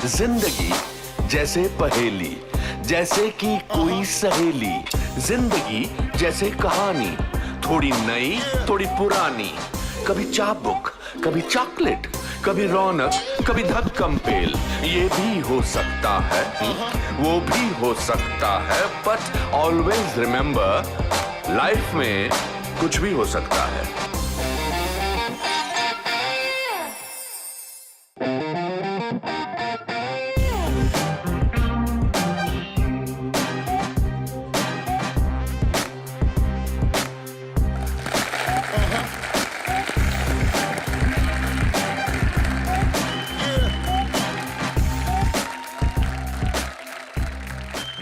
जिंदगी जैसे पहेली, जैसे कि कोई सहेली। जिंदगी जैसे कहानी, थोड़ी नई थोड़ी पुरानी। कभी चाबुक, कभी चॉकलेट, कभी रौनक, कभी धक्कम पेल। ये भी हो सकता है, वो भी हो सकता है, बट ऑलवेज रिमेंबर, लाइफ में कुछ भी हो सकता है।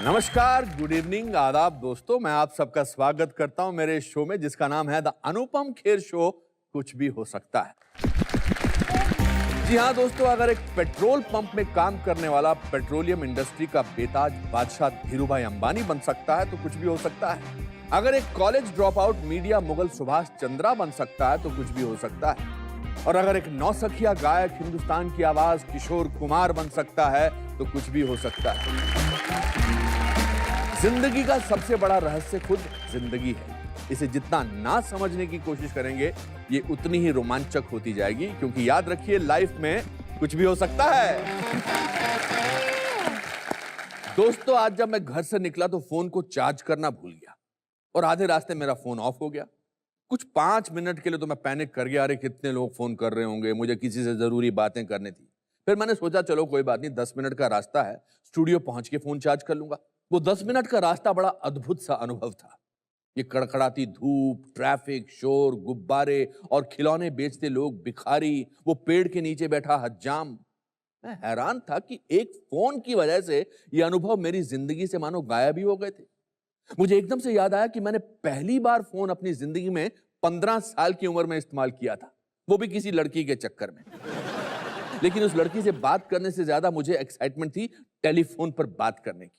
नमस्कार, गुड इवनिंग, आदाब दोस्तों। मैं आप सबका स्वागत करता हूं मेरे शो में जिसका नाम है द अनुपम खेर शो। कुछ भी हो सकता है। जी हां दोस्तों, अगर एक पेट्रोल पंप में काम करने वाला पेट्रोलियम इंडस्ट्री का बेताज बादशाह धीरूभाई अंबानी बन सकता है तो कुछ भी हो सकता है। अगर एक college drop out media Mughal Subhash Chandra बन सकता है तो कुछ भी हो सकता है। और अगर एक नौसखिया गायक हिंदुस्तान की आवाज किशोर कुमार बन सकता है तो कुछ भी हो सकता है। जिंदगी का सबसे बड़ा रहस्य खुद जिंदगी है। इसे जितना ना समझने की कोशिश करेंगे, ये उतनी ही रोमांचक होती जाएगी, क्योंकि याद रखिए, लाइफ में कुछ भी हो सकता है। दोस्तों, आज जब मैं घर से निकला तो फोन को चार्ज करना भूल गया और आधे रास्ते मेरा फोन ऑफ हो गया। कुछ 5 मिनट के लिए तो मैं पैनिक कर गया, अरे कितने लोग फोन कर रहे होंगे, मुझे किसी से जरूरी बातें करनी थी। फिर मैंने सोचा चलो कोई बात नहीं, 10 मिनट का रास्ता है, स्टूडियो पहुंच के फोन चार्ज कर लूंगा। वो 10 मिनट का रास्ता बड़ा अद्भुत सा अनुभव था। ये कड़कड़ाती धूप, ट्रैफिक, शोर, गुब्बारे और खिलौने बेचते लोग, भिखारी, वो पेड़ के नीचे बैठा हज्जाम। मैं हैरान था कि एक फोन की वजह से ये अनुभव मेरी जिंदगी से मानो गायब ही हो गए थे। मुझे एकदम से याद आया कि मैंने पहली बार फोन अपनी जिंदगी में 15 साल की उम्र में इस्तेमाल किया था, वो भी किसी लड़की के चक्कर में। लेकिन उस लड़की से बात करने से ज्यादा मुझे एक्साइटमेंट थी टेलीफोन पर बात करने की।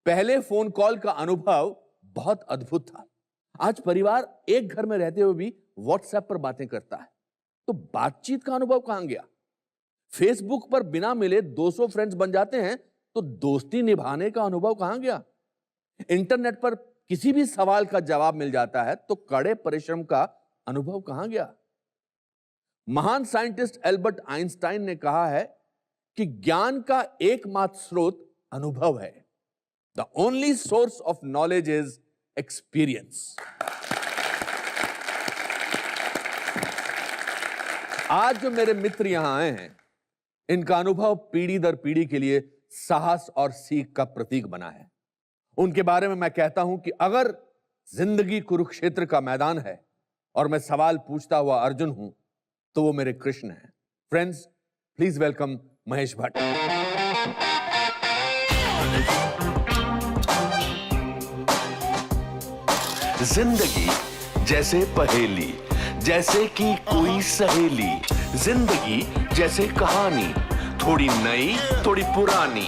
पहले फोन कॉल का अनुभव बहुत अद्भुत था। आज परिवार एक घर में रहते हुए भी व्हाट्सएप पर बातें करता है, तो बातचीत का अनुभव कहां गया? फेसबुक पर बिना मिले 200 फ्रेंड्स बन जाते हैं, तो दोस्ती निभाने का अनुभव कहां गया? इंटरनेट पर किसी भी सवाल का जवाब मिल जाता है, तो कड़े परिश्रम का अनुभव कहां गया? महान साइंटिस्ट एल्बर्ट आइंस्टाइन ने कहा है कि ज्ञान का एकमात्र स्रोत अनुभव है। The only source of knowledge is experience. आज जो मेरे मित्र यहां आए हैं, इनका अनुभव पीढ़ी दर पीढ़ी के लिए साहस और सीख का प्रतीक बना है। उनके बारे में मैं कहता हूं कि अगर जिंदगी कुरुक्षेत्र का मैदान है और मैं सवाल पूछता हुआ अर्जुन हूं, तो वो मेरे कृष्ण हैं। Friends, please welcome Mahesh Bhatt. जिंदगी जैसे पहेली, जैसे कि कोई सहेली। जिंदगी जैसे कहानी, थोड़ी नई थोड़ी पुरानी।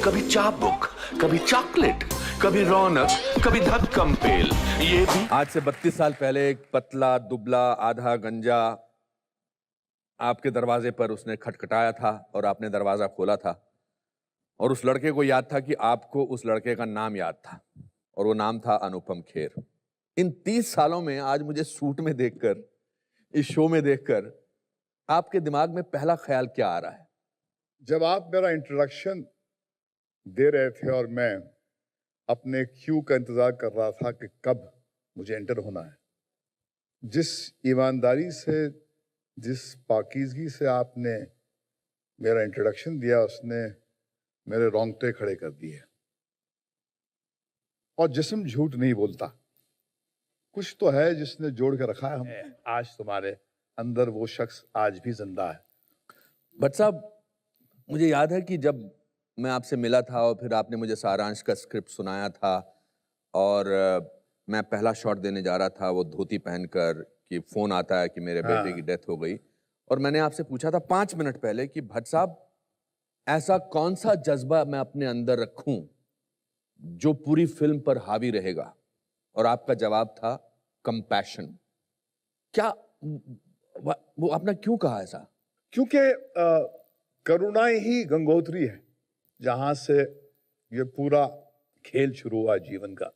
कभी चाबुक, कभी चॉकलेट, कभी रौनक, कभी धक्कम पेल। ये भी आज से 32 साल पहले एक पतला दुबला आधा गंजा आपके दरवाजे पर उसने खटखटाया था और आपने दरवाजा खोला था, और उस लड़के को याद था कि आपको उस लड़के का नाम याद था, और वो नाम था अनुपम खेर। इन 30 सालों में आज मुझे सूट में देखकर, इस शो में देखकर, आपके दिमाग में पहला ख्याल क्या आ रहा है? जब आप मेरा इंट्रोडक्शन दे रहे थे और मैं अपने क्यू का इंतजार कर रहा था कि कब मुझे एंटर होना है, जिस ईमानदारी से, जिस पाकीज़गी से आपने मेरा इंट्रोडक्शन दिया, उसने मेरे रोंगटे खड़े कर दिए। और जिस्म झूठ नहीं बोलता, कुछ तो है जिसने जोड़ के रखा है हमें। आज तुम्हारे अंदर वो शख्स आज भी जिंदा है। भट्ट साहब, मुझे याद है कि जब मैं आपसे मिला था और फिर आपने मुझे सारांश का स्क्रिप्ट सुनाया था, और मैं पहला शॉट देने जा रहा था, वो धोती पहनकर, कि फोन आता है कि मेरे बेटे की डेथ हो गई, और मैंने आपसे पूछा था 5 मिनट पहले कि भट्ट साहब, ऐसा कौन सा जज्बा मैं अपने अंदर रखूं जो पूरी फिल्म पर हावी रहेगा? और आपका जवाब था कंपैशन। क्या वो आपने क्यों कहा ऐसा? क्योंकि करुणा ही गंगोत्री है। जहां से ये पूरा खेल शुरू हुआ जीवन का।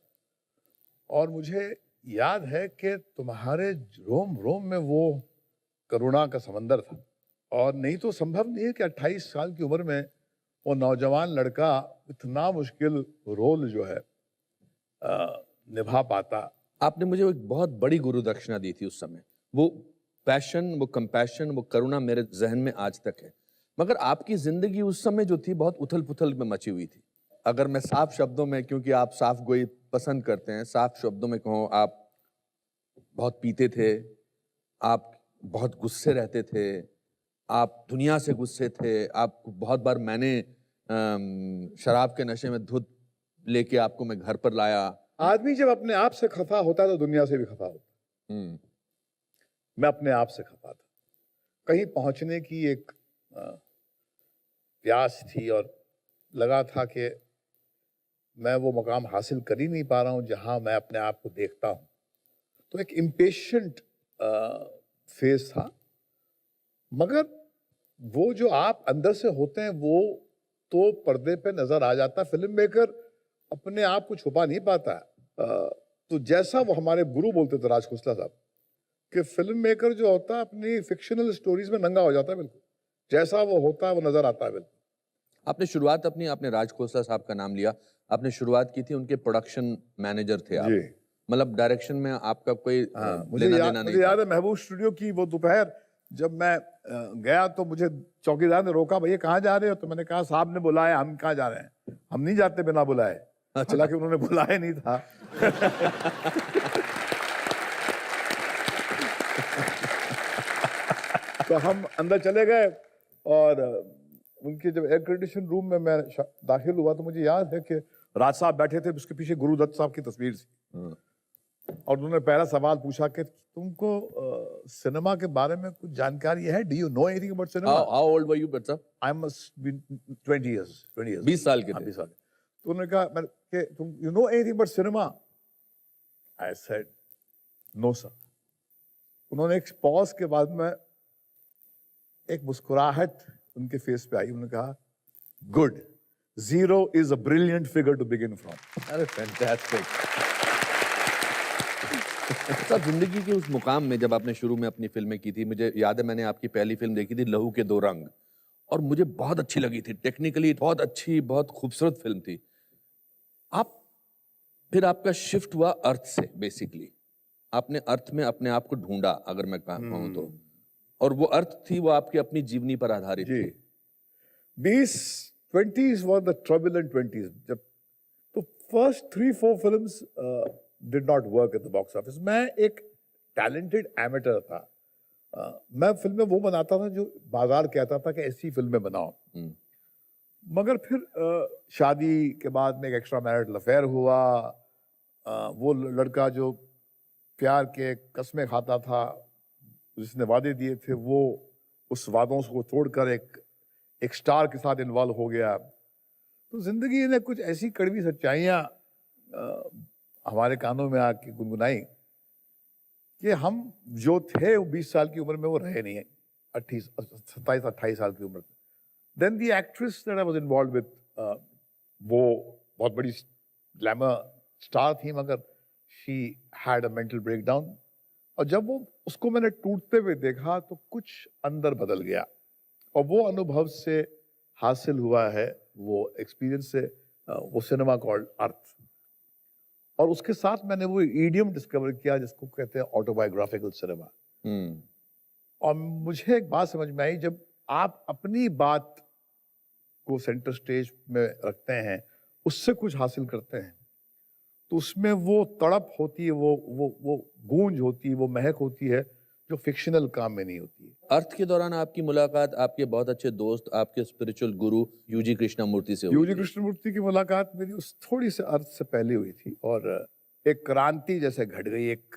और मुझे याद है कि तुम्हारे रोम रोम में वो करुणा का समंदर था, और नहीं तो संभव नहीं है कि 28 साल की उम्र में वो नौजवान लड़का इतना मुश्किल रोल जो है निभा पाता। आपने मुझे एक बहुत बड़ी गुरु दक्षिणा दी थी उस समय। वो पैशन, वो कंपैशन, वो करुणा मेरे जहन में आज तक है। मगर आपकी जिंदगी उस समय जो थी बहुत उथल पुथल में मची हुई थी। अगर मैं साफ शब्दों में, क्योंकि आप साफ गोई पसंद करते हैं, साफ शब्दों में कहूँ, आप बहुत पीते थे, आप बहुत गुस्से रहते थे, आप दुनिया से गुस्से थे, आप बहुत बार मैंने शराब के नशे में धुत लेके आपको मैं घर पर लाया। आदमी जब अपने आप से खफा होता है तो दुनिया से भी खफा होता है। मैं अपने आप से खफा था। कहीं पहुंचने की एक प्यास थी और लगा था कि मैं वो मुकाम हासिल कर ही नहीं पा रहा हूं जहां मैं अपने आप को देखता हूं। तो एक इम्पेशेंट फेज था। मगर वो जो आप अंदर से होते हैं वो तो पर्दे पे नजर आ जाता। फिल्म मेकर अपने आप को छुपा नहीं पाता। तो जैसा वो हमारे गुरु बोलते थे राज खोसला साहब कि फिल्म मेकर जो होता है अपनी फिक्शनल स्टोरीज में नंगा हो जाता है। बिल्कुल जैसा वो होता है वो नजर आता है। बिल्कुल आपने शुरुआत अपनी, आपने राज खोसला साहब का नाम लिया, आपने शुरुआत की थी, उनके प्रोडक्शन मैनेजर थे आप। मतलब डायरेक्शन में आपका कोई लेना देना नहीं? मुझे याद है महबूब स्टूडियो की वो दोपहर जब मैं गया तो मुझे चौकीदार ने रोका, भैया कहाँ जा रहे हो? तो मैंने कहा साहब ने बुलाया, हम कहाँ जा रहे हैं, हम नहीं जाते बिना बुलाए। हालांकि उन्होंने बुलाया नहीं था। तो हम अंदर चले गए और उनके जब एयर कंडीशन रूम में मैं दाखिल हुआ तो मुझे याद है कि राज साहब बैठे थे, उसके पीछे गुरुदत्त साहब की तस्वीर थी। और उन्होंने पहला सवाल पूछा कि तुमको सिनेमा के बारे में कुछ जानकारी है? Do you know anything about cinema? How old were you बच्चा? I must be 20 years. 20 साल के थे। 20 साल। तो उन्होंने कहा मैं कि तुम you know anything about cinema? I said no sir. उन्होंने एक पॉज के बाद में एक मुस्कुराहट उनके फेस पे आई। उन्होंने कहा good, 0 is a brilliant figure to begin from. अरे फैंटास्टिक। अच्छा, जिंदगी के उस मुकाम में जब आपने शुरू में अपनी फिल्में की थी, मुझे याद है मैंने आपकी पहली फिल्म देखी थी लहू के 2 रंग, और मुझे बहुत अच्छी लगी थी। टेक्निकली बहुत अच्छी, बहुत खूबसूरत फिल्म थी। फिर आपका शिफ्ट हुआ अर्थ से। बेसिकली आपने अर्थ में अपने आप को ढूंढा, अगर मैं कहूं तो, और वो अर्थ थी वो आपकी अपनी जीवनी पर आधारित थी। 20s were the turbulent 20s। जब तो first 3-4 films did not work at the box office। मैं एक टैलेंटेड एमेटर था। मैं फिल्में वो बनाता था जो बाजार कहता था कि ऐसी फिल्में बनाओ। मगर फिर शादी के बाद में एक एक्स्ट्रा मैरिटल अफेयर हुआ। वो लड़का जो प्यार के कस्में खाता था, जिसने वादे दिए थे, वो उस वादों को तोड़कर एक स्टार के साथ इन्वॉल्व हो गया। तो जिंदगी ने कुछ ऐसी कड़वी सच्चाइयां हमारे कानों में आके गुनगुनाई कि हम जो थे वो 20 साल की उम्र में वो रहे नहीं है। 27-28 साल की उम्र में। Then the actress that I was involve with, वो बहुत बड़ी ग्लैमर स्टार थी, मगर she had a mental breakdown. और जब वो उसको मैंने टूटते हुए देखा तो कुछ अंदर बदल गया। और वो अनुभव से हासिल हुआ है, वो एक्सपीरियंस से वो सिनेमा कॉल्ड अर्थ। और उसके साथ मैंने वो ईडियम डिस्कवर किया जिसको कहते हैं ऑटोबायोग्राफिकल सिनेमा। और मुझे एक बात समझ में आई, जब आप अपनी बात को सेंटर स्टेज में रखते हैं, उससे कुछ हासिल करते हैं, तो उसमें वो तड़प होती है, वो गूंज होती है, वो महक होती है जो फिक्शनल काम में नहीं होती है। अर्थ के दौरान आपकी मुलाकात आपके बहुत अच्छे दोस्त, आपके स्पिरिचुअल गुरु यूजी कृष्णमूर्ति से हुई। यूजी कृष्णमूर्ति की मुलाकात मेरी उस थोड़ी से अर्थ से पहले हुई थी, और एक क्रांति जैसे घट गई। एक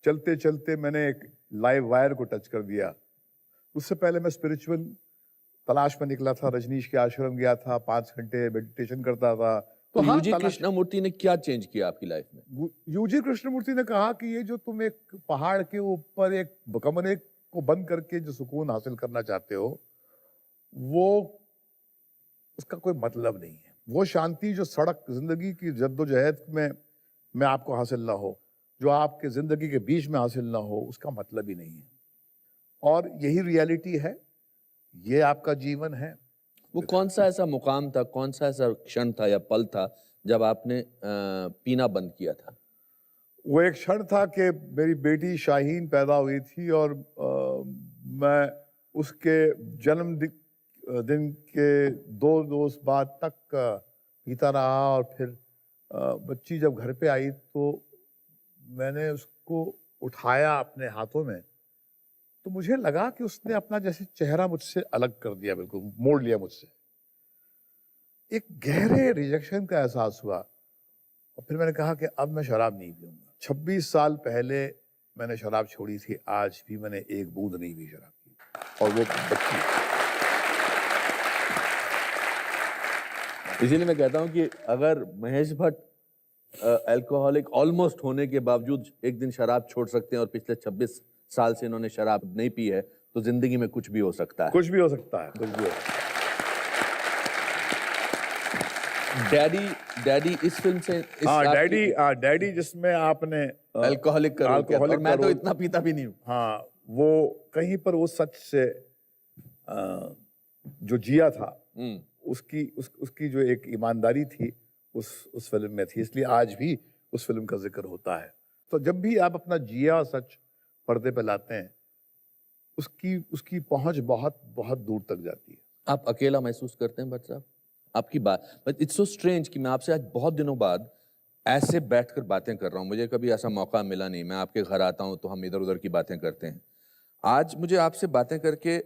चलते चलते मैंने एक लाइव वायर को टच कर दिया। उससे पहले मैं स्पिरिचुअल तलाश में निकला था, रजनीश के आश्रम गया था, 5 घंटे मेडिटेशन करता था। तो यूजी कृष्णमूर्ति ने क्या चेंज किया आपकी लाइफ में? यूजी कृष्णमूर्ति ने कहा कि ये जो तुम एक पहाड़ के ऊपर एक कमरे को बंद करके जो सुकून हासिल करना चाहते हो, वो उसका कोई मतलब नहीं है। वो शांति जो सड़क जिंदगी की जद्दोजहद में आपको हासिल ना हो, जो आपके जिंदगी के बीच में हासिल ना हो, उसका मतलब ही नहीं है। और यही रियलिटी है, ये आपका जीवन है। वो कौन सा ऐसा मुकाम था, कौन सा ऐसा क्षण था या पल था जब आपने पीना बंद किया था? वो एक क्षण था कि मेरी बेटी शाहीन पैदा हुई थी और मैं उसके दिन के 2 रोज बाद तक पीता रहा। और फिर बच्ची जब घर पे आई तो मैंने उसको उठाया अपने हाथों में, तो मुझे लगा कि उसने अपना जैसे चेहरा मुझसे अलग कर दिया, बिल्कुल मोड़ लिया मुझसे। एक गहरे रिजेक्शन का एहसास हुआ और फिर मैंने कहा कि अब मैं शराब नहीं पीऊंगा। 26 साल पहले मैंने शराब छोड़ी थी, आज भी मैंने एक बूंद नहीं पी शराब की, और वो बच्ची। इसीलिए मैं कहता हूं कि अगर महेश भट्ट अल्कोहलिक ऑलमोस्ट होने के बावजूद एक दिन शराब छोड़ सकते हैं और पिछले 26 साल से इन्होंने शराब नहीं पी है, तो जिंदगी में कुछ भी हो सकता है। कुछ भी हो सकता है, कुछ भी हो सकता है। डैडी इस फिल्म से डैडी जिसमें आपने अल्कोहलिक का रोल किया था, और मैं तो इतना पीता भी नहीं हूँ। हाँ, वो कहीं पर वो सच से जो जिया था, उसकी जो एक ईमानदारी थी उस फिल्म में थी, इसलिए आज भी उस फिल्म का जिक्र होता है। तो जब भी आप अपना जिया सच पर्दे पे लाते हैं, उसकी पहुंच बहुत बहुत दूर तक जाती है। आप अकेला महसूस करते हैं भट्ट साहब? आपकी बात, बट इट्स सो स्ट्रेंज कि मैं आपसे आज बहुत दिनों बाद ऐसे बैठकर बातें कर रहा हूँ। मुझे कभी ऐसा मौका मिला नहीं। मैं आपके घर आता हूँ तो हम इधर उधर की बातें करते हैं। आज मुझे आपसे बातें करके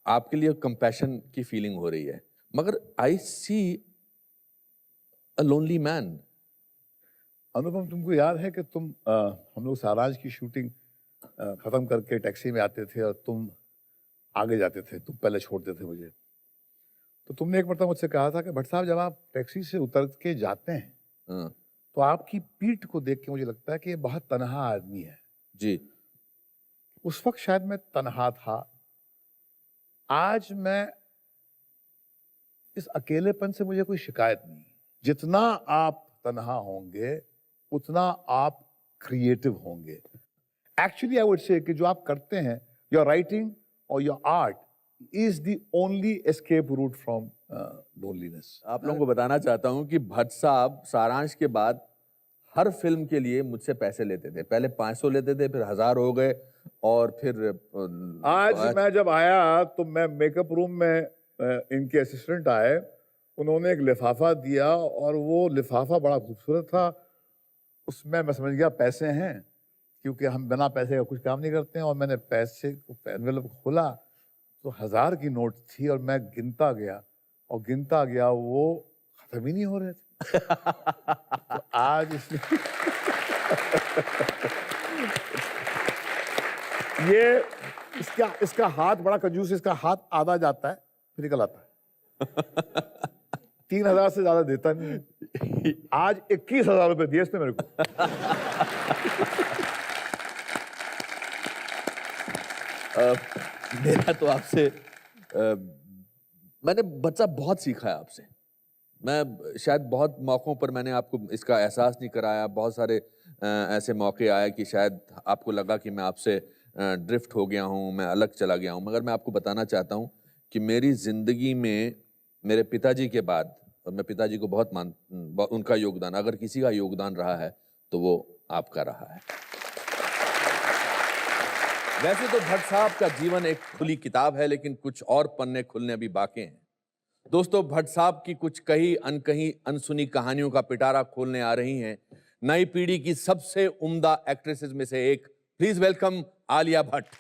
आपके लिए कंपैशन की फीलिंग हो रही है, मगर आई सी अ लोनली मैन। अनुपम, तुमको याद है कि हम लोग सारांश की शूटिंग खत्म करके टैक्सी में आते थे और तुम आगे जाते थे, तुम पहले छोड़ते थे मुझे। तो तुमने एक मरतबा मुझसे कहा था कि भट्ट साहब, जब आप टैक्सी से उतर के जाते हैं तो आपकी पीठ को देख के मुझे लगता है कि ये बहुत तन्हा आदमी है। जी, उस वक्त शायद मैं तन्हा था। आज मैं इस अकेलेपन से मुझे कोई शिकायत नहीं। जितना आप तन्हा होंगे उतना आप क्रिएटिव होंगे। एक्चुअली आई वुड से कि जो आप करते हैं, योर राइटिंग और your art is the only escape route from loneliness. आप लोगों को बताना चाहता हूं कि भट्ट साहब सारांश के बाद हर फिल्म के लिए मुझसे पैसे लेते थे। पहले 500 लेते थे, फिर 1000 हो गए, और फिर आज मैं जब आया तो मैं मेकअप रूम में इनके असिस्टेंट आए, उन्होंने एक लिफाफा दिया और वो लिफाफा बड़ा खूबसूरत था। उसमें मैं समझ गया पैसे हैं, क्योंकि हम बिना पैसे का कुछ काम नहीं करते हैं। और मैंने पैसे एनवेलप खोला तो 1000 की नोट थी और मैं गिनता गया वो खत्म ही नहीं हो रहे थे। तो आज इसका हाथ बड़ा कंजूस है। इसका हाथ आधा जाता है फिर निकल आता है। 3000 से ज्यादा देता नहीं है। आज 21,000 रुपए दिए इसने मेरे को। मेरा तो आपसे मैंने बच्चा बहुत सीखा है आपसे। मैं शायद बहुत मौक़ों पर मैंने आपको इसका एहसास नहीं कराया। बहुत सारे ऐसे मौके आए कि शायद आपको लगा कि मैं आपसे ड्रिफ्ट हो गया हूँ, मैं अलग चला गया हूँ। मगर मैं आपको बताना चाहता हूँ कि मेरी ज़िंदगी में मेरे पिताजी के बाद, और मैं पिताजी को बहुत उनका योगदान, अगर किसी का योगदान रहा है तो वो आपका रहा है। वैसे तो भट्ट साहब का जीवन एक खुली किताब है, लेकिन कुछ और पन्ने खुलने अभी बाकी हैं। दोस्तों, भट्ट साहब की कुछ कही अनकही अनसुनी कहानियों का पिटारा खोलने आ रही हैं नई पीढ़ी की सबसे उम्दा एक्ट्रेसेस में से एक। Please welcome Alia Bhatt.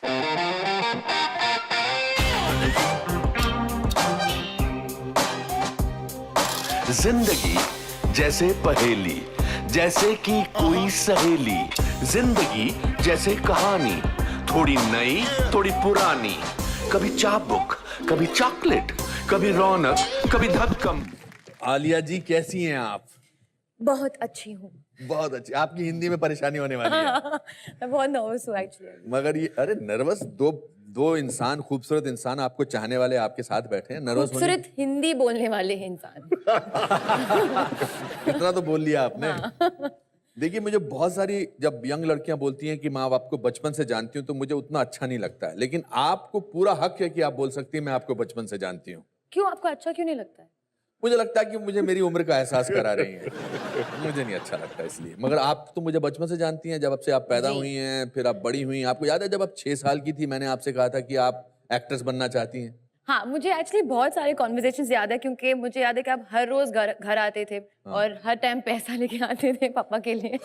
जिंदगी जैसे पहेली, जैसे कि कोई सहेली। जिंदगी जैसे कहानी, थोड़ी नई थोड़ी पुरानी। कभी चाबुक, कभी चॉकलेट, कभी रौनक, कभी धक्कम। आलिया जी, कैसी हैं आप? बहुत अच्छी हूँ। बहुत अच्छी, आपकी हिंदी में परेशानी होने वाली है। मैं बहुत नर्वस हूँ एक्चुअली। मगर ये अरे नर्वस, दो इंसान, खूबसूरत इंसान आपको चाहने वाले आपके साथ बैठे हैं, नर्वस होने खूबसूरत हिंदी बोलने वाले हैं इंसान। इतना तो बोल लिया आपने। देखिए, मुझे बहुत सारी जब यंग लड़कियां बोलती हैं कि माँ आपको बचपन से जानती हूँ, तो मुझे उतना अच्छा नहीं लगता है, लेकिन आपको पूरा हक है कि आप बोल सकती हैं मैं आपको बचपन से जानती हूँ। क्यों, आपको अच्छा क्यों नहीं लगता है? मुझे लगता है कि मुझे मेरी उम्र का एहसास करा रही हैं। मुझे नहीं अच्छा लगता इसलिए। मगर आप तो मुझे बचपन से जानती हैं, जब से आप पैदा हुई हैं, फिर आप बड़ी हुई। आपको याद है जब आप 6 साल की थी, मैंने आपसे कहा था कि आप एक्ट्रेस बनना चाहती हैं? हाँ, मुझे एक्चुअली बहुत सारे कॉन्वर्सेशंस याद है, क्योंकि मुझे याद है कि आप हर रोज घर आते थे और हर टाइम पैसा लेके आते थे पापा के लिए।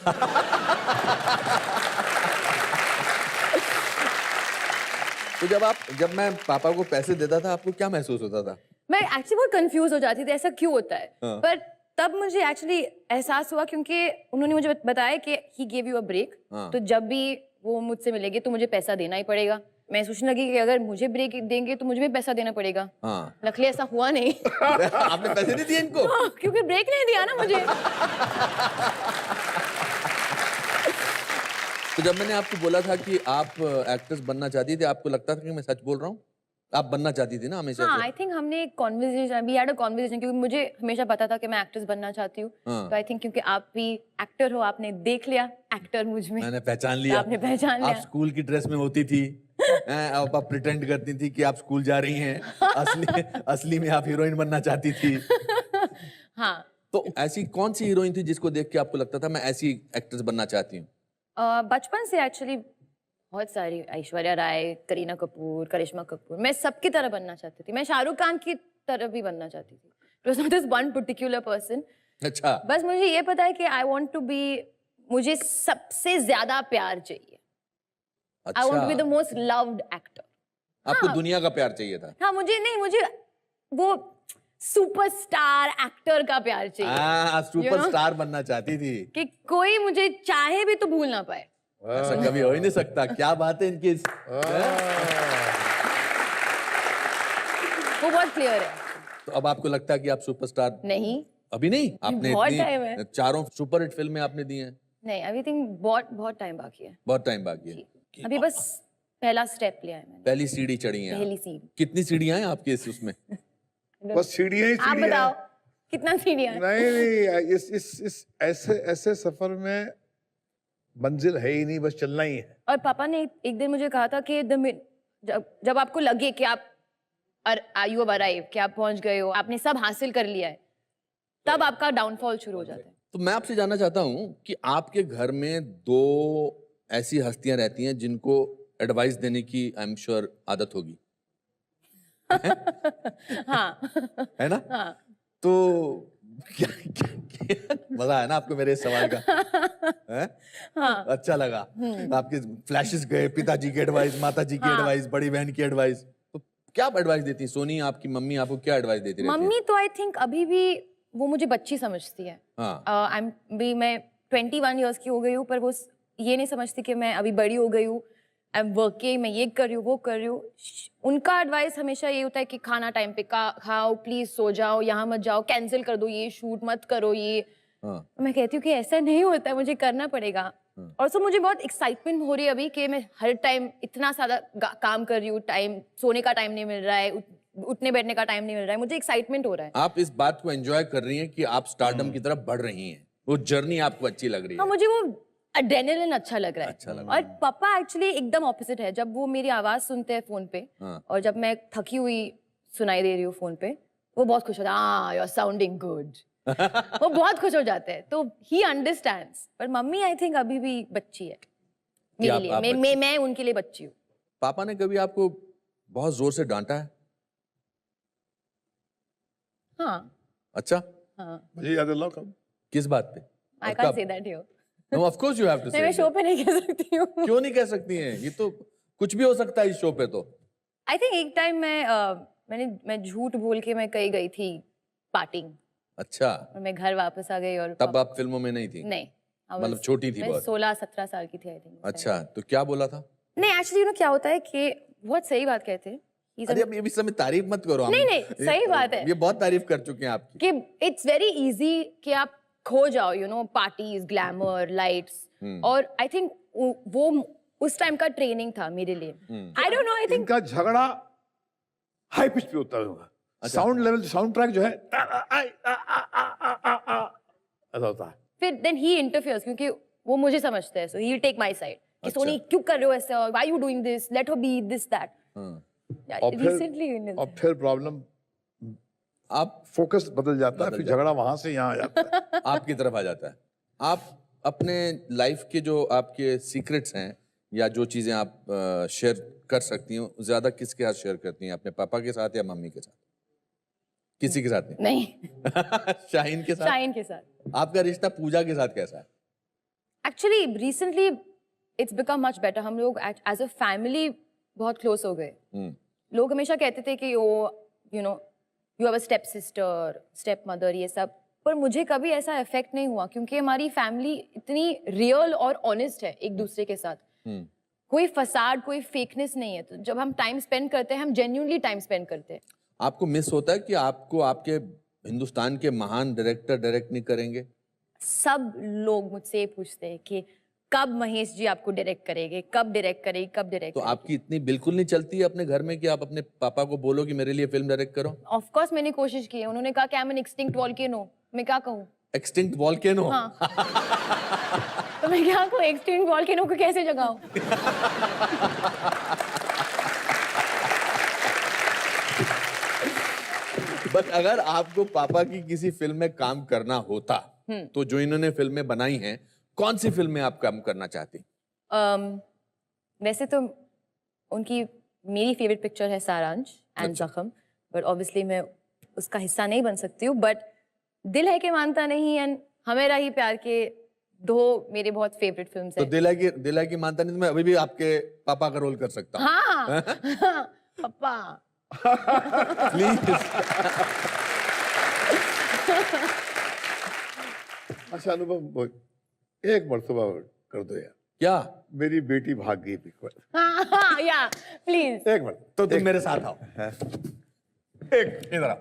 तो जब मैं पापा को पैसे देता था, आपको क्या महसूस होता था? मैं एक्चुअली बहुत कंफ्यूज हो जाती थी, ऐसा क्यों होता है। पर तब मुझे एक्चुअली एहसास हुआ, क्योंकि उन्होंने मुझे बताया कि he gave you a break, तो जब भी वो मुझसे मिलेंगे तो मुझे पैसा देना ही पड़ेगा। मैं सोचने लगी कि अगर मुझे ब्रेक देंगे तो मुझे भी पैसा देना पड़ेगा। लकीली ऐसा हुआ नहीं। आपने पैसे नहीं दिए इनको? क्योंकि ब्रेक नहीं दिया ना मुझे। तो जब मैंने आपको बोला था कि आप एक्ट्रेस बनना चाहती थी, आपको लगता था कि मैं सच बोल रहा हूँ? आप बनना चाहती थी ना हमेशा हाँ, से? आई थिंक हमने एक conversation, we had a conversation, क्योंकि मुझे हमेशा पता था कि मैं एक्ट्रेस बनना चाहती हूँ। तो आई थिंक क्योंकि आप भी एक्टर हो, आपने देख लिया एक्टर मुझ में। मैंने पहचान लिया। आपने पहचान लिया। आप स्कूल की ड्रेस में होती थी, आप प्रिटेंड करती थी कि आप स्कूल जा रही हैं। असली में आप हीरोइन बनना चाहती थी। हाँ। तो ऐसी कौन सी हीरोइन थी जिसको देख के आपको लगता था मैं ऐसी एक्ट्रेस बनना चाहती हूँ? बचपन से एक्चुअली बहुत सारी, ऐश्वर्या राय, करीना कपूर, करिश्मा कपूर, मैं सबकी तरह बनना चाहती थी। मैं शाहरुख खान की तरह भी बनना चाहती थी। It was not this one particular person. अच्छा। बस मुझे ये पता है कि आई वांट टू बी, मुझे सबसे ज्यादा प्यार चाहिए। I want to be the most loved actor. आपको दुनिया का प्यार चाहिए था? हाँ, मुझे वो सुपरस्टार एक्टर का प्यार चाहिए। सुपरस्टार बनना चाहती थी कि कोई मुझे चाहे भी तो भूल ना पाए। ऐसा कभी हो ही नहीं सकता। क्या बात है इनकी। वो बहुत क्लियर है। तो अब आपको लगता है कि आप सुपरस्टार? नहीं, अभी नहीं। आपने बहुत टाइम है। 4 सुपरहिट फिल्में आपने दी हैं। नहीं, अभी थिंक बहुत टाइम बाकी है। बहुत टाइम बाकी है। अभी बस पहला स्टेप लिया है मैंने। पहली सीढ़ी चढ़ी है। पहली सीढ़ी। कितनी सीढ़ियां हैं आपके उसमें? बस सीढ़ियां ही आप सीढ़ियां। बताओ कितना सीढ़ियां? नहीं, इस ऐसे सफर में मंजिल है ही नहीं, बस चलना ही है। और पापा ने एक दिन मुझे कहा था कि जब आपको लगे कि आप यू हैव अराइव्ड, कि आप पहुंच गए हो, आपने सब हासिल कर लिया है, तब आपका डाउनफॉल शुरू हो जाता है। तो मैं आपसे जानना चाहता हूं कि आपके घर में 2 ऐसी हस्तियां रहती हैं जिनको एडवाइस देने की आई एम श्योर आदत होगी। हाँ। है ना? हाँ। तो क्या मजा आया ना आपको मेरे इस सवाल का? है? हाँ। अच्छा लगा। आपके फ्लैशेस गए, पिताजी की एडवाइस, माताजी की एडवाइस, बड़ी बहन की एडवाइस। तो क्या एडवाइस देती सोनी? आपकी मम्मी आपको क्या एडवाइस देती रहती है? मम्मी तो आई थिंक अभी भी वो मुझे बच्ची समझती है। मैं 21 इयर्स की हो गई हूँ, पर वो ये नहीं समझती कि मैं अभी बड़ी हो गई हूँ। आई एम वर्किंग, मैं ये कर रही हूँ, वो कर रही हूँ। उनका एडवाइस हमेशा ये होता है कि खाना टाइम पे खाओ, प्लीज सो जाओ, यहाँ मत जाओ, कैंसिल कर दो, ये शूट मत करो, ये। मैं कहती हूँ कि ऐसा नहीं होता है, मुझे करना पड़ेगा। और सो मुझे बहुत एक्साइटमेंट हो रही है अभी कि मैं हर टाइम इतना सारा काम कर रही हूँ, टाइम सोने का टाइम नहीं मिल रहा है, उठने बैठने का टाइम नहीं मिल रहा है, मुझे एक्साइटमेंट हो रहा है। आप इस बात को एंजॉय कर रही हैं कि आप स्टारडम की तरफ बढ़ रही हैं, वो जर्नी आपको अच्छी लग रही है? हाँ, मुझे वो एड्रेनलिन अच्छा लग रहा है। अच्छा लग और पापा एक्चुअली एकदम ऑपोजिट है। जब वो मेरी आवाज सुनते हैं फोन पे, और जब मैं थकी हुई सुनाई दे रही हूँ फोन पे, वो बहुत खुश होता है। हाँ, यू आर साउंडिंग गुड। वो बहुत खुश हो जाते हैं, तो ही अंडरस्टैंड्स। पर मम्मी आई थिंक अभी भी बच्ची है मेरे लिए। मैं उनके लिए बच्ची हूँ। पापा ने कभी आपको बहुत जोर से डांटा है? हाँ। अच्छा। हाँ। मुझे याद दिलाओ कब? किस बात पे? I can't say that here. No, of course you have to say मैं that. शो पे नहीं कह सकती हूँ। क्यों नहीं कह सकती हैं? ये तो कुछ भी हो सकता है इस शो पे तो। आई थिंक एक टाइम मैं झूठ बोल के मैं कहीं गई थी पार्टिंग। अच्छा। और मैं घर वापस आ गई और तब आप फिल्मों में नहीं थी? नहीं, मतलब छोटी थी बहुत? 16-17 साल की थी आई थिंक। अच्छा, तो क्या बोला था? नहीं, एक्चुअली क्या होता है कि बहुत सही बात कहते हैं। अरे अब ये भी समय तारीफ मत करो। नहीं, सही बात है। ये बहुत तारीफ कर चुके हैं आपकी। कि इट्स वेरी इजी कि आप खो जाओ, you know, parties, glamour, lights. और आई थिंक वो उस टाइम का ट्रेनिंग था मेरे लिए। आई डोंट नो, आई थिंक इनका झगड़ा हाई पिच पे होता होगा, साउंड लेवल, साउंड ट्रैक जो है ऐसा होता है। फिर देन ही इंटरफियर्स, क्योंकि वो मुझे समझते हैं, so he will take my side कि सोनी क्यों कर रहे हो ऐसा, why you doing this, let her be this that. और फिर प्रॉब्लम, आप फोकस बदल जाता है, फिर झगड़ा वहां से यहाँ आ जाता है। आपकी तरफ आ जाता है। आप अपने लाइफ के जो आपके सीक्रेट्स हैं या जो चीजें आप शेयर कर सकती हैं, ज्यादा किसके साथ शेयर करती हैं? अपने पापा के साथ या मम्मी के साथ? किसी के साथ नहीं? शाहीन के साथ? शाहीन के साथ। आपका रिश्ता पूजा के साथ कैसा है? Actually recently it's become much better. हम लोग एज अ फैमिली बहुत क्लोज हो गए। लोग हमेशा कहते थे कि you know you have a step sister, step mother, ये सब, पर मुझे कभी ऐसा इफेक्ट नहीं हुआ क्योंकि हमारी फैमिली इतनी रियल और ऑनेस्ट है एक दूसरे के साथ। कोई फसाड, कोई फेकनेस नहीं है। तो जब हम टाइम स्पेंड करते हैं, हम जेन्युइनली टाइम स्पेंड करते हैं। आपको मिस होता है कि आपको आपके हिंदुस्तान के महान डायरेक्टर डायरेक्ट नहीं करेंगे? सब लोग मुझसे ये पूछते हैं कि कब महेश जी आपको डायरेक्ट करेंगे, कब डायरेक्ट करेंगे, कब डायरेक्ट तो आपकी इतनी बिल्कुल नहीं चलती है अपने घर में कि आप अपने पापा को बोलो कि मेरे लिए फिल्म डायरेक्ट करो? ऑफ कोर्स मैंने कोशिश की है। उन्होंने कहा कि I am N extinct volcano. मैं क्या कहूँ? Extinct volcano? हाँ। तो मैं क्या कहूँ, एक्सटिंक्ट वोल्केनो को कैसे जगाऊं? बट अगर आपको पापा की किसी फिल्म में काम करना होता तो जो इन्होंने फिल्में बनाई हैं, कौन सी फिल्म में आप काम करना चाहती? वैसे तो उनकी मेरी फेवरेट पिक्चर है सारांश एंड जख्म, बट ऑब्वियसली मैं उसका हिस्सा नहीं बन सकती हूँ। बट दिल है कि मानता नहीं एंड हमेरा ही प्यार के दो मेरे बहुत फेवरेट फिल्म्स तो हैं। दिल है कि मानता नहीं, तो मैं अभी भी आपके पापा का रोल कर सकता हूँ। हाँ। पापा प्लीज। अच्छा अनुभव, एक मर्तबा कर दो यार। क्या? मेरी बेटी भाग गई पिक। हाँ, या प्लीज। एक मिनट, तो तुम मेरे साथ आओ। एक इधर आओ।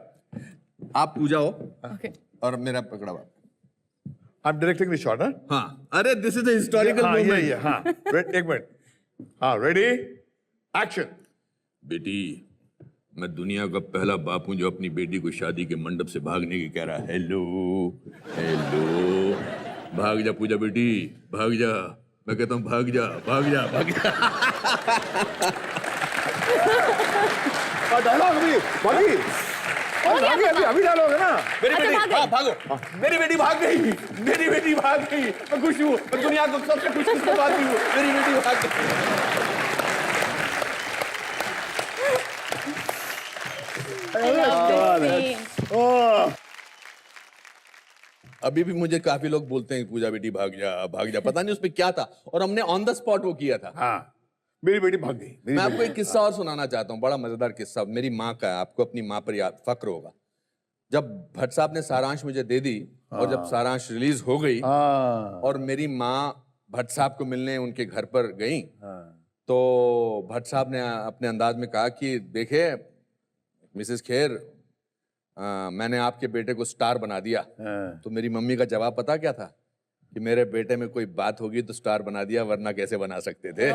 आप पूजा हो ओके। और मेरा पकड़ा हुआ। I am directing the shot. हाँ, अरे दिस इज अ हिस्टोरिकल हाँ, ये मोमेंट। हाँ, एक मिनट। हाँ, रेडी, एक्शन। बेटी, मैं दुनिया का पहला बाप हूं जो अपनी बेटी को शादी के मंडप से भागने की कह रहा है। हेलो हेलो, भाग जा पूजा बेटी, भाग जा। मैं कहता हूँ भाग जा, भाग जा, भाग जा। डायलॉग अभी भागी, अभी डायलॉग है ना। मेरी अच्छा, बेटी, भाग गई। हाँ भागो। मेरी बेटी भाग गई, मेरी बेटी भाग गई। मैं खुश हूँ, मैं दुनिया को सबसे खुश किस्मत हूँ। मेरी बेटी भाग गई। अभी भी मुझे काफी लोग बोलते हैं पूजा बेटी भाग जा, भाग जा। पता नहीं उसमें क्या था, और हमने ऑन द स्पॉट वो किया था। हाँ, मेरी बेटी भाग गई। मैं आपको एक किस्सा और सुनाना चाहता हूँ, बड़ा मजेदार किस्सा। मेरी माँ का है, आपको अपनी माँ पर याद फक्र होगा। जब भट्ट साहब ने सारांश मुझे दे दी और जब सारांश रिलीज हो गई और मेरी माँ भट्ट साहब को मिलने उनके घर पर गई, तो भट्ट साहब ने अपने अंदाज में कहा कि देखे मिसेस खेर, मैंने आपके बेटे को स्टार बना दिया। तो मेरी मम्मी का जवाब पता क्या था? कि मेरे बेटे में कोई बात होगी तो स्टार बना दिया, वरना कैसे बना सकते थे।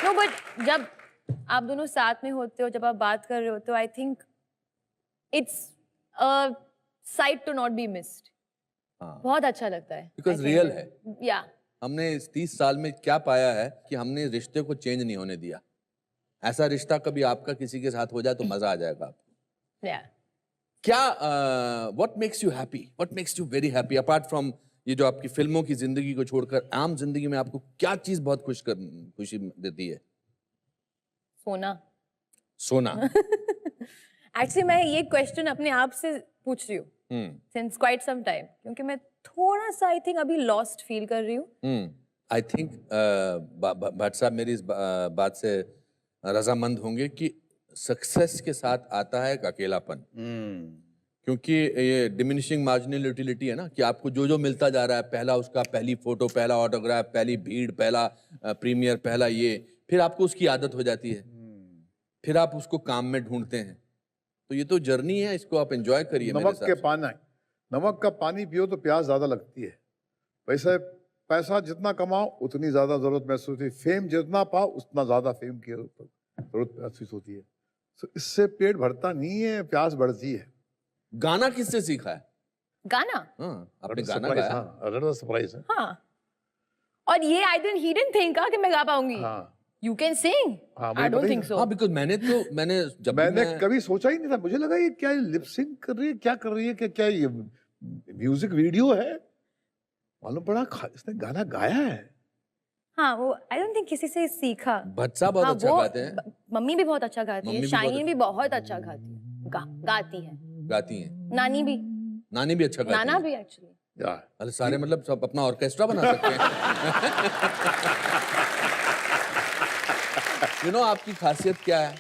नो बट जब आप दोनों साथ में होते हो, जब आप बात कर रहे हो, तो I think it's a sight to not be missed. बहुत अच्छा लगता है बिकॉज रियल है। या हमने इस 30 साल में क्या पाया है कि हमने रिश्ते को चेंज नहीं होने दिया। ऐसा रिश्ता कभी आपका किसी के साथ हो जाए तो मजा आ जाएगा आपको। या क्या what makes you happy, what makes you very happy apart from ये जो आपकी फिल्मों की जिंदगी को छोड़कर आम जिंदगी में आपको क्या चीज बहुत खुशी देती है? सोना। सोना। एक्चुअली मैं ये क्वेश्चन अपने आप से पूछ रही हूँ सिंस क्वाइट सम टाइम, क्योंकि मैं थोड़ा सा आई थिंक अभी लॉस्ट फील कर रही हूँ। आई थिंक भट्ट साहब मेरी इस बात से रजामंद होंगे कि सक्सेस के साथ आता है एक अकेलापन। क्योंकि ये डिमिनिशिंग मार्जिनल यूटिलिटी है ना, कि आपको जो जो मिलता जा रहा है, पहला उसका पहली फोटो, पहला ऑटोग्राफ, पहली भीड़, पहला प्रीमियर, पहला ये, फिर आपको उसकी आदत हो जाती है। फिर आप उसको काम में ढूंढते हैं। तो ये तो जर्नी है, इसको आप एंजॉय करिए मेरे नमक साथ। के पानी, नमक का पानी पियो तो प्यास ज्यादा लगती है। वैसे पैसा जितना कमाओ उतनी ज्यादा जरूरत महसूस होती है, फेम जितना पाओ उतना ज्यादा फेम की जरूरत महसूस होती है। तो इससे पेट भरता नहीं है, प्यास बढ़ती है। गाना किससे सीखा है? गाना? हाँ, आपने गाना गाया? सरप्राइज है। हाँ। और ये ही डिडंट थिंक कि मैं गा पाऊंगी। हाँ। You can sing. हाँ, आई डोंट मुझे थिंक सो। हाँ, बिकॉज मैंने कभी सोचा ही नहीं था। मुझे लगा ये क्या लिप सिंक कर रही है, क्या कर रही है, क्या ये म्यूजिक वीडियो है। मालूम पड़ा इसने गाना गाया है। हाँ, वो आई डोंट थिंक किसी से सीखा। भट्सा बहुत हाँ, अच्छा गाते हैं। मम्मी भी बहुत अच्छा गाती मम्मी है, भी बहुत शाइनी भी बहुत अच्छा गाती है, गाती है। गाती हैं। नानी भी, नानी भी अच्छा गाती नाना है। भी एक्चुअली। अरे सारे मतलब सब अपना ऑर्केस्ट्रा बना सकते हैं। आपकी खासियत क्या है?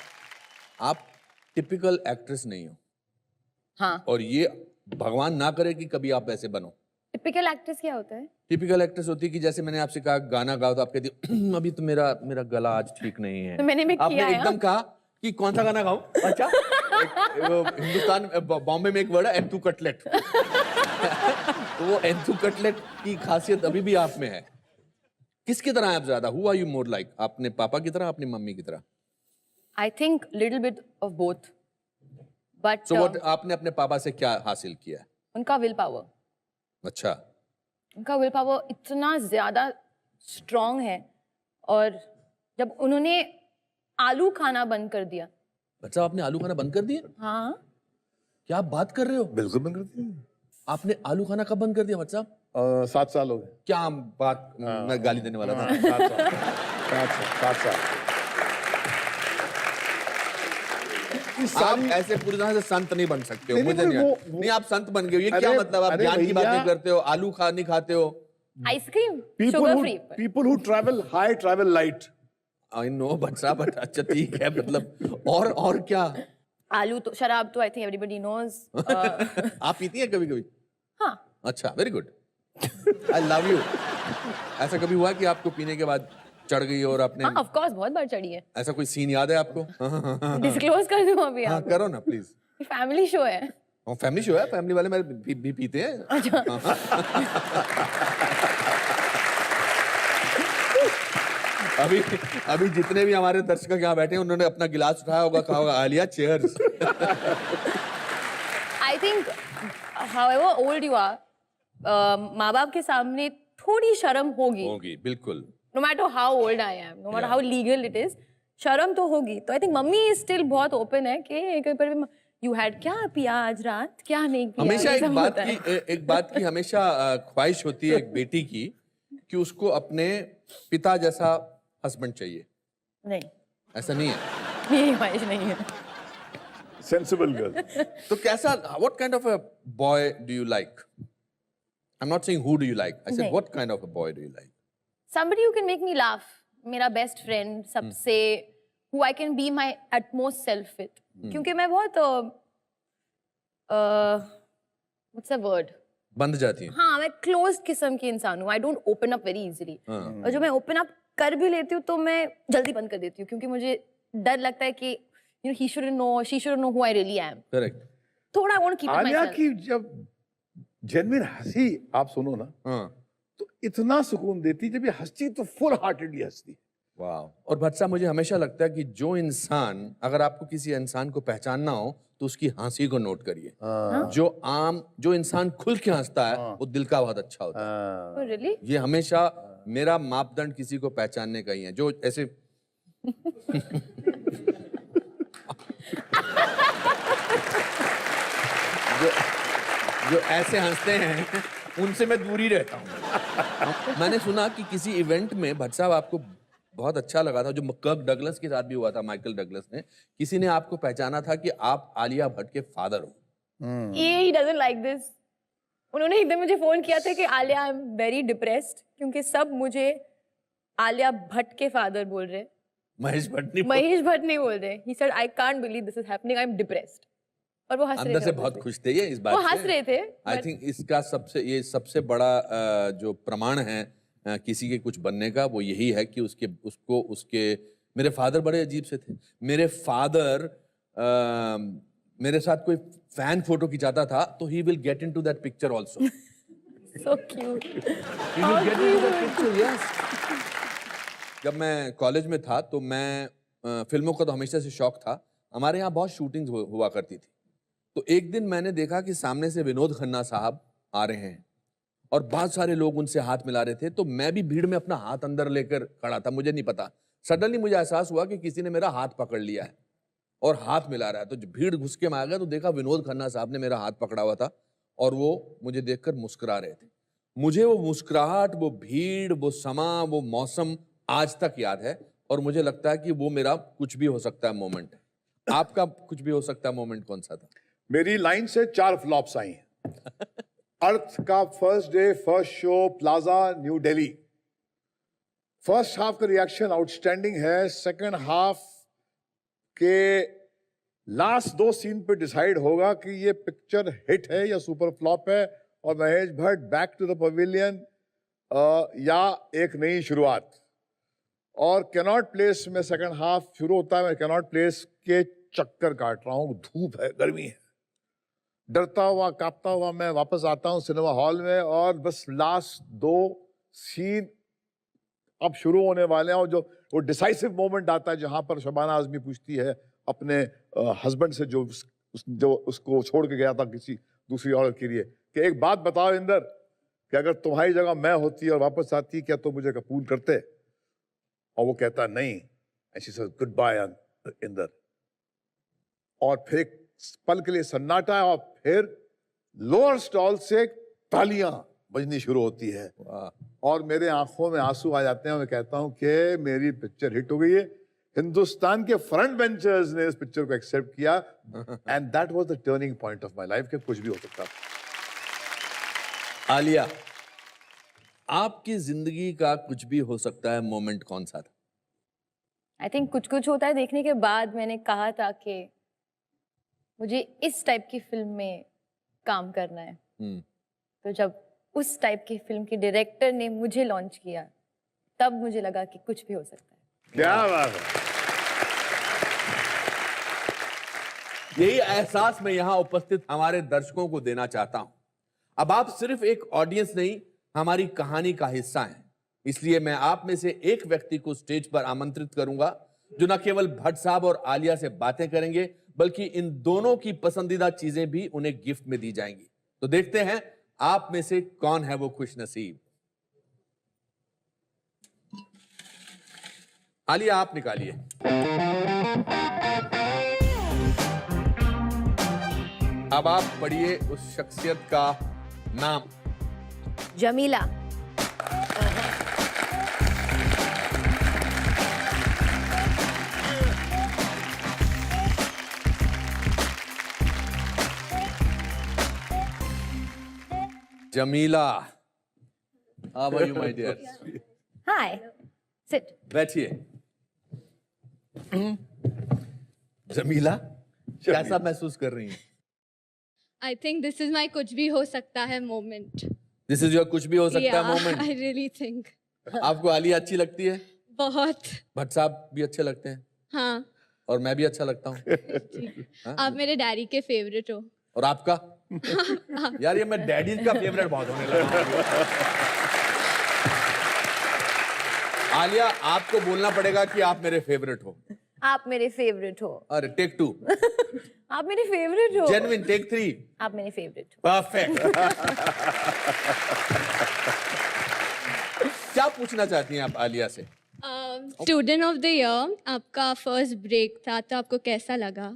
आप टिपिकल एक्ट्रेस नहीं हो। हाँ। और ये भगवान ना करे कि कभी आप ऐसे बनो। टिपिकल एक्ट्रेस क्या होता है? टिपिकल एक्ट्रेस होती है कि जैसे मैंने आपसे कहा गाना गाओ तो आप कहती अभी तो मेरा गला आज ठीक नहीं है। तो मैंने भी आपने किया है। एकदम कहा कि कौन सा गाना गाऊं? अच्छा, हिंदुस्तान बॉम्बे में एक वर्ड है एंथू कटलेट। तो वो एंथू कटलेट की खासियत अभी भी आप में है। किसकी तरह आप ज्यादा? Who are you more like? अपने पापा की तरह, अपनी मम्मी की तरह? I think little bit of both. But so what आपने अपने पापा से क्या हासिल किया है? उनका विल पावर। अच्छा। उनका विल पावर इतना ज्यादा स्ट्रांग है। और जब उन्होंने आलू खाना बंद कर दिया। अच्छा, आपने आलू खाना बंद कर दिया? हाँ। क्या आप बात कर रहे हो? बिल्कुल बंद करती है। आपने आलू खाना कब बंद कर दिया भाई साहब? 7 साल हो गए। क्या बात, मैं गाली देने वाला था। 7 साल। आप ऐसे पूरी तरह से संत नहीं बन सकते हो। नहीं, मुझे नहीं, नहीं, नहीं आप संत बन गए हो। ये क्या मतलब? आप अरे ज्ञान की भैया, बातें करते हो, आलू नहीं खाते हो। Ice cream sugar free. People who travel high travel light. I know बच्चा, बट अच्छा ठीक है, मतलब और क्या? आलू तो, शराब तो आई थिंक एवरीबॉडी नोज। आप पीती हैं कभी कभी? हाँ। अच्छा, very good, I love you. ऐसा कभी हुआ कि आपको पीने के बाद चढ़ गई और आपने? हाँ, ऑफ कोर्स बहुत बार चढ़ी है। ऐसा कोई सीन याद है आपको? डिस्क्लोज कर दूं अभी? हाँ, आप करो ना प्लीज। फैमिली शो है। फैमिली शो है, फैमिली वाले मेरे भी पीते हैं। अभी जितने भी हमारे दर्शक यहाँ बैठे हैं उन्होंने अपना गिलास उठाया होगा, कहा होगा Alia cheers. I think however old you are, माँ बाप के सामने थोड़ी शर्म होगी। बिल्कुल। No matter how old I am, no matter how legal it is, शर्म तो होगी। तो आई थिंक मम्मी इज स्टिल बहुत ओपन है कि कहीं पर भी यू हैड क्या पिया आज रात, क्या नहीं पिया। हमेशा एक बात की हमेशा ख्वाहिश होती है एक बेटी की कि उसको अपने पिता जैसा हस्बैंड चाहिए। नहीं, ऐसा नहीं है? मेरी ख्वाहिश नहीं है। Sensible girl. तो कैसा, what kind of a boy do you like? I am not saying who do you like, I said what kind of a boy do you like? Somebody who can make me laugh, मेरा best friend, सबसे who I can be my utmost self with. क्योंकि मैं बहुत what's the word? बंद जाती है। हाँ, मैं closed किस्म की इंसान हूँ। I don't open up very easily. और जो मैं open up कर भी लेती हूँ तो मैं जल्दी बंद कर देती हूँ, क्योंकि मुझे डर लगता है कि he shouldn't know, she shouldn't know who I really am. Correct. थोड़ा I want to keep it Alia myself. की जब जेन्युइन हंसी आप सुनो ना, हाँ, तो इतना सुकून देती। जब ये हंसती तो फुल हार्टेडली हंसती। वाह। और भट्ट मुझे हमेशा लगता है कि जो इंसान, अगर आपको किसी इंसान को पहचानना हो तो उसकी हंसी को नोट करिए। जो इंसान खुल के हंसता है वो दिल का बहुत अच्छा होता है। Oh, really? ये हमेशा मेरा मापदंड किसी को पहचानने का ही है। जो ऐसे जो ऐसे हंसते हैं उनसे मैं दूरी रहता हूँ। मैंने सुना कि किसी इवेंट में भट्ट साहब आपको बहुत अच्छा लगा था, जो कर्क डगलस के साथ भी हुआ था, माइकल डगलस ने, किसी ने आपको पहचाना था कि आप आलिया भट्ट के फादर हो। He doesn't like this. उन्होंने एकदम मुझे फोन किया था कि Alia, I am very depressed, क्योंकि सब मुझे आलिया भट्ट के फादर बोल रहे। महेश भट्ट नहीं, महेश भट्ट नहीं बोल रहे। He said I can't believe this is happening. I'm depressed. और वो हंस रहे थे। अंदर से बहुत खुश थे ये इस बात वो से। हंस रहे थे। आई थिंक इसका सबसे बड़ा जो प्रमाण है किसी के कुछ बनने का, वो यही है कि उसके मेरे फादर बड़े अजीब से थे। मेरे फादर मेरे साथ कोई फैन फोटो खिंचाता था तो he will get into that picture also. So cute. He will get into that picture, yes. जब मैं कॉलेज में था तो मैं फिल्मों का तो हमेशा से शौक था। हमारे यहाँ बहुत शूटिंग्स हुआ करती थी। तो एक दिन मैंने देखा कि सामने से विनोद खन्ना साहब आ रहे हैं और बहुत सारे लोग उनसे हाथ मिला रहे थे। तो मैं भी भीड़ में अपना हाथ अंदर लेकर खड़ा था, मुझे नहीं पता। सडनली मुझे एहसास हुआ कि किसी ने मेरा हाथ पकड़ लिया है और हाथ मिला रहा है। तो जब भीड़ घुस के मैं आ गया तो देखा विनोद खन्ना साहब ने मेरा हाथ पकड़ा हुआ था और वो मुझे देखकर मुस्कुरा रहे थे। मुझे वो मुस्कुराहट, वो भीड़, वो समा, वो मौसम आज तक याद है और मुझे लगता है कि वो मेरा कुछ भी हो सकता है मोमेंट है। आपका कुछ भी हो सकता है मोमेंट कौन सा था? मेरी लाइन से 4 फ्लॉप्स आई हैं। अर्थ का first day, first show, plaza, new Delhi. First half का रिएक्शन आउटस्टैंडिंग है। सेकंड हाफ के लास्ट 2 सीन पे डिसाइड होगा कि ये पिक्चर हिट है या सुपर फ्लॉप है, और Mahesh Bhatt back to the pavilion या एक नई शुरुआत। और कैनॉट प्लेस में सेकंड हाफ शुरू होता है, मैं कैनॉट प्लेस के चक्कर काट रहा हूँ, धूप है, गर्मी है, डरता हुआ कांपता हुआ मैं वापस आता हूँ सिनेमा हॉल में, और बस लास्ट 2 सीन अब शुरू होने वाले हैं। और जो वो डिसाइसिव मोमेंट आता है जहां पर शबाना आजमी पूछती है अपने हस्बैंड से जो उसको छोड़ के गया था किसी दूसरी औरत के लिए, कि एक बात बताओ इंदर, कि अगर तुम्हारी जगह मैं होती और वापस आती, क्या तुम मुझे कबूल करते? और वो कहता नहीं, and she said good bye Inder. और फिर एक पल के लिए सन्नाटा, और फिर लोअर स्टॉल से तालियां बजनी शुरू होती है और मेरे आंखों में आंसू आ जाते हैं। मैं कहता हूं कि मेरी पिक्चर हिट हो गई है, हिंदुस्तान के फ्रंट बेंचर्स ने इस पिक्चर को एक्सेप्ट किया, and that was the turning point of my life, कि कुछ भी हो सकता था। आलिया, आपकी जिंदगी का कुछ भी हो सकता है मोमेंट कौन सा था? आई थिंक कुछ कुछ होता है देखने के बाद मैंने कहा था कि मुझे इस टाइप की फिल्म में काम करना है। तो जब उस टाइप की फिल्म के डायरेक्टर ने मुझे लॉन्च किया, तब मुझे लगा कि कुछ भी हो सकता है। क्या बात है। यही एहसास मैं यहां उपस्थित हमारे दर्शकों को देना चाहता हूं। अब आप सिर्फ एक ऑडियंस नहीं, हमारी कहानी का हिस्सा हैं। इसलिए मैं आप में से एक व्यक्ति को स्टेज पर आमंत्रित करूंगा जो न केवल भट्ट साहब और आलिया से बातें करेंगे, बल्कि इन दोनों की पसंदीदा चीजें भी उन्हें गिफ्ट में दी जाएंगी। तो देखते हैं आप में से कौन है वो खुशनसीब। आलिया, आप निकालिए। अब आप पढ़िए उस शख्सियत का नाम। Jamila. Jamila, how are you my dear? Hi, sit. बैठिए। जमीला, कैसा महसूस कर रही हैं? I think this is my कुछ भी हो सकता है moment. दिस इज योर कुछ भी हो सकता है Yeah, moment. I really think. आपको आलिया अच्छी लगती है? बहुत। भट्ट साहब भी अच्छे लगते हैं हाँ, और मैं भी अच्छा लगता हूँ। आप मेरे डैडी के फेवरेट हो। और आपका? यार ये मैं डैडी का फेवरेट बहुत होने लगा। आलिया, आपको बोलना पड़ेगा कि आप मेरे फेवरेट हो। आप मेरे फेवरेट हो। अरे टेक 2। आप मेरे फेवरेट हो। Genuine take 3। आप मेरे फेवरेट हो। परफेक्ट। क्या पूछना चाहती हैं आप आलिया से? स्टूडेंट ऑफ द ईयर आपका फर्स्ट ब्रेक था, तो आपको कैसा लगा?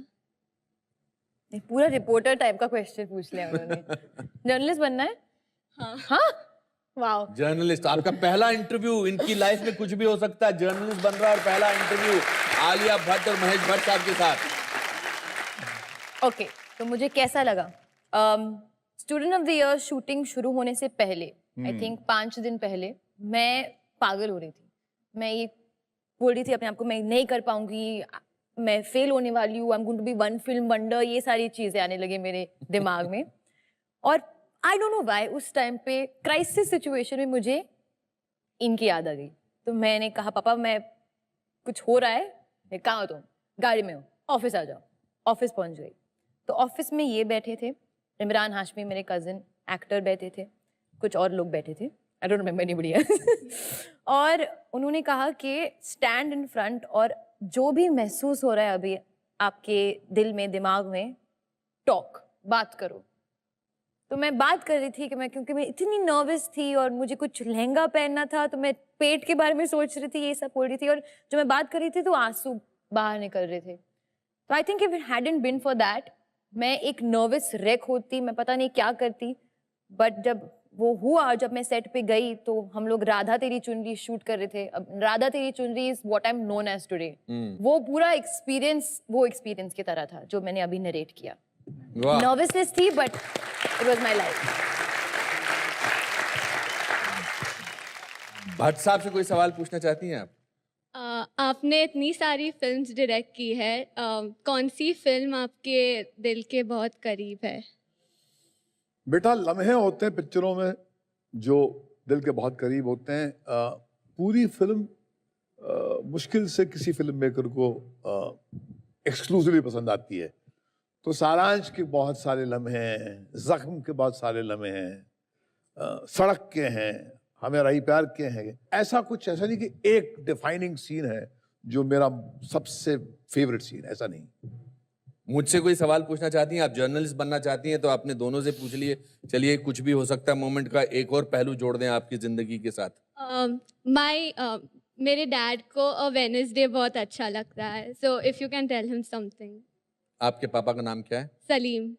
नहीं, पूरा रिपोर्टर टाइप का क्वेश्चन पूछ लिया उन्होंने। जर्नलिस्ट बनना है? हाँ। हाँ? वाओ। जर्नलिस्ट, आपका पहला इंटरव्यू, इनकी लाइफ में कुछ भी हो सकता है, जर्नलिस्ट बन रहा है और पहला इंटरव्यू आलिया भट्ट और महेश भट्ट साहब के साथ। ओके, तो मुझे कैसा लगा? Student of the year shooting शुरू होने से पहले, आई थिंक 5 दिन पहले, मैं पागल हो रही थी। मैं ये बोल रही थी अपने आप को, मैं नहीं कर पाऊंगी, मैं फेल होने वाली हूँ, I am going to be one film wonder, ये सारी चीजें आने लगी मेरे दिमाग में। और आई डोंट नो व्हाई उस टाइम पे क्राइसिस सिचुएशन में मुझे इनकी याद आ गई। तो मैंने कहा पापा मैं कुछ हो रहा है, कहाँ हो तुम? गाड़ी में हो, ऑफिस आ जाओ। ऑफिस पहुंच गई तो ऑफिस में ये बैठे थे, इमरान हाशमी मेरे कजिन एक्टर बैठे थे, कुछ और लोग बैठे थे, I don't remember anybody else. और उन्होंने कहा कि स्टैंड इन फ्रंट और जो भी महसूस हो रहा है अभी आपके दिल में, दिमाग में, टॉक, बात करो। तो मैं बात कर रही थी कि क्योंकि मैं इतनी नर्वस थी और मुझे कुछ लहंगा पहनना था, तो मैं पेट के बारे में सोच रही थी, ये सब बोल रही थी, और जो मैं बात कर रही थी तो आंसू बाहर निकल रहे थे। तो I think if it hadn't been for that, मैं एक नर्वस रेक होती, मैं पता नहीं क्या करती। बट जब वो हुआ, जब मैं सेट पे गई, तो हम लोग राधा तेरी चुनरी शूट कर रहे थे। अब राधा तेरी चुनरी is what I am known as today. वो पूरा एक्सपीरियंस वो एक्सपीरियंस की तरह था जो मैंने अभी नरेट किया। नर्वसनेस थी but it was my life. Bhatt साहब से कोई सवाल पूछना चाहती हैं आप? आपने इतनी सारी फिल्म्स डायरेक्ट की है, कौन सी फिल्म आपके दिल के बहुत करीब है? बेटा, लम्हे होते हैं पिक्चरों में जो दिल के बहुत करीब होते हैं। पूरी फिल्म मुश्किल से किसी फिल्म मेकर को एक्सक्लूसिवली पसंद आती है। तो सारांश के बहुत सारे लम्हे हैं, जख्म के बहुत सारे लम्हे हैं, सड़क के हैं, हमें रही प्यार के हैं। ऐसा नहीं कि एक डिफाइनिंग सीन है जो मेरा सबसे फेवरेट सीन, ऐसा नहीं। मुझसे कोई सवाल पूछना चाहती हैं आप? जर्नलिस्ट बनना चाहती हैं तो आपने दोनों से पूछ लिए। चलिए, कुछ भी हो सकता है मोमेंट का एक और पहलू जोड़ दें आपकी जिंदगी के साथ। मेरे डैड को वेडनेसडे बहुत अच्छा लगता है, so if you can tell him something. आपके पापा का नाम क्या है? सलीम।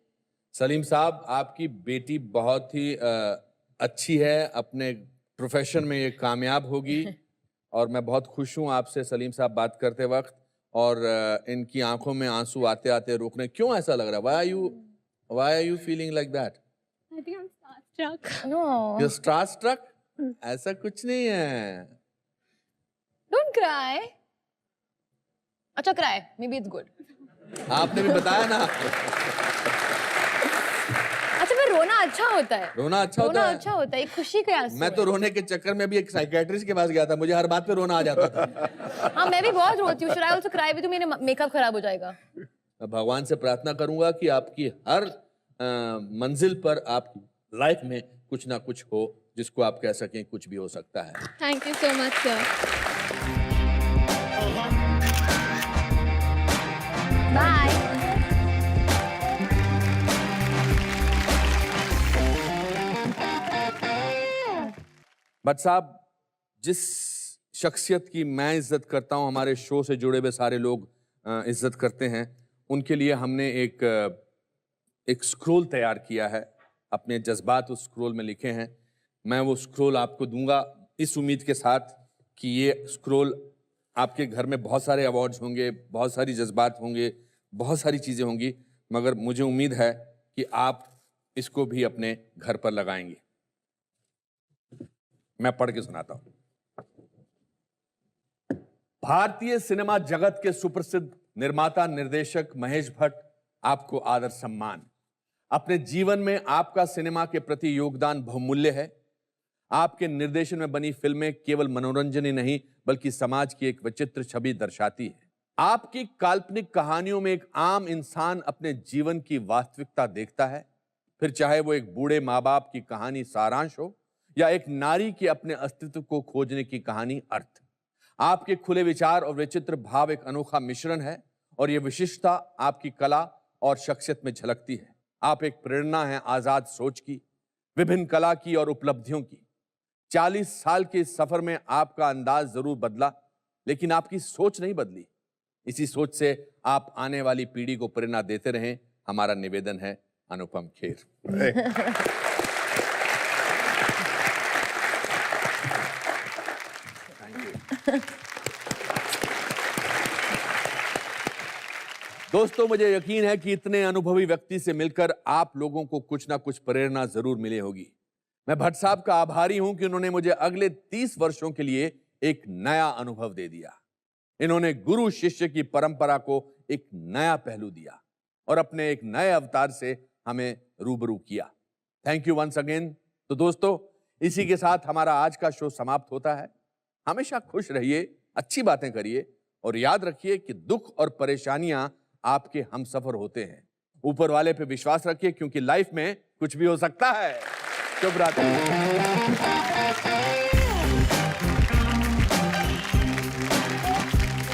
सलीम साहब, आपकी बेटी बहुत ही अच्छी है, अपने प्रोफेशन में ये कामयाब होगी और मैं बहुत खुश हूँ आपसे सलीम साहब बात करते वक्त। और इनकी आंखों में आंसू आते आते रुक रहे। क्यों ऐसा लग रहा है? Why are you feeling like that? I think I'm starstruck. No. You're starstruck? ऐसा कुछ नहीं है। Don't cry. अच्छा, cry. Maybe it's good. आपने भी बताया ना। अच्छा, फिर रोना अच्छा होता है। रोना अच्छा होता है? अच्छा होता है, एक खुशी के आंसू मैं तो रोने के चक्कर में भी एक साइकियाट्रिस्ट के पास गया था, मुझे हर बात पे रोना आ जाता था। हाँ, मैं भी बहुत रोती हूँ। Should I also cry? भी तो मेरा मेकअप खराब हो जाएगा। भगवान से प्रार्थना करूंगा कि आपकी हर मंजिल पर आप लाइफ में कुछ ना कुछ हो जिसको आप कह सकें कुछ भी हो सकता है। Thank you so much sir. Bye. Bhatt साहब, जिस शख्सियत की मैं इज्जत करता हूं, हमारे शो से जुड़े हुए सारे लोग इज्जत करते हैं, उनके लिए हमने एक स्क्रोल तैयार किया है। अपने जज्बात उस स्क्रोल में लिखे हैं। मैं वो स्क्रोल आपको दूंगा इस उम्मीद के साथ कि ये स्क्रोल आपके घर में बहुत सारे अवार्ड्स होंगे, बहुत सारी जज्बात होंगे, बहुत सारी चीज़ें होंगी, मगर मुझे उम्मीद है कि आप इसको भी अपने घर पर लगाएंगे। मैं पढ़ के सुनाता हूं। भारतीय सिनेमा जगत के सुप्रसिद्ध निर्माता निर्देशक महेश भट्ट, आपको आदर सम्मान। अपने जीवन में आपका सिनेमा के प्रति योगदान बहुमूल्य है। आपके निर्देशन में बनी फिल्में केवल मनोरंजन ही नहीं बल्कि समाज की एक विचित्र छवि दर्शाती है। आपकी काल्पनिक कहानियों में एक आम इंसान अपने जीवन की वास्तविकता देखता है, फिर चाहे वो एक बूढ़े माँ बाप की कहानी सारांश हो या एक नारी के अपने अस्तित्व को खोजने की कहानी अर्थ। आपके खुले विचार और विचित्र भाव एक अनोखा मिश्रण है और यह विशिष्टता आपकी कला और शख्सियत में झलकती है। आप एक प्रेरणा हैं आजाद सोच की, विभिन्न कला की और उपलब्धियों की। 40 साल के इस सफर में आपका अंदाज जरूर बदला, लेकिन आपकी सोच नहीं बदली। इसी सोच से आप आने वाली पीढ़ी को प्रेरणा देते रहें, हमारा निवेदन है। अनुपम खेर। दोस्तों, मुझे यकीन है कि इतने अनुभवी व्यक्ति से मिलकर आप लोगों को कुछ ना कुछ प्रेरणा जरूर मिली होगी। मैं भट्ट साहब का आभारी हूं कि उन्होंने मुझे अगले 30 वर्षों के लिए एक नया अनुभव दे दिया। इन्होंने गुरु शिष्य की परंपरा को एक नया पहलू दिया और अपने एक नए अवतार से हमें रूबरू किया। Thank you once again. तो दोस्तों, इसी के साथ हमारा आज का शो समाप्त होता है। हमेशा खुश रहिए, अच्छी बातें करिए और याद रखिए कि दुख और परेशानियां आपके हमसफर होते हैं। ऊपर वाले पे विश्वास रखिए, क्योंकि लाइफ में कुछ भी हो सकता है। शुभ रात्रि।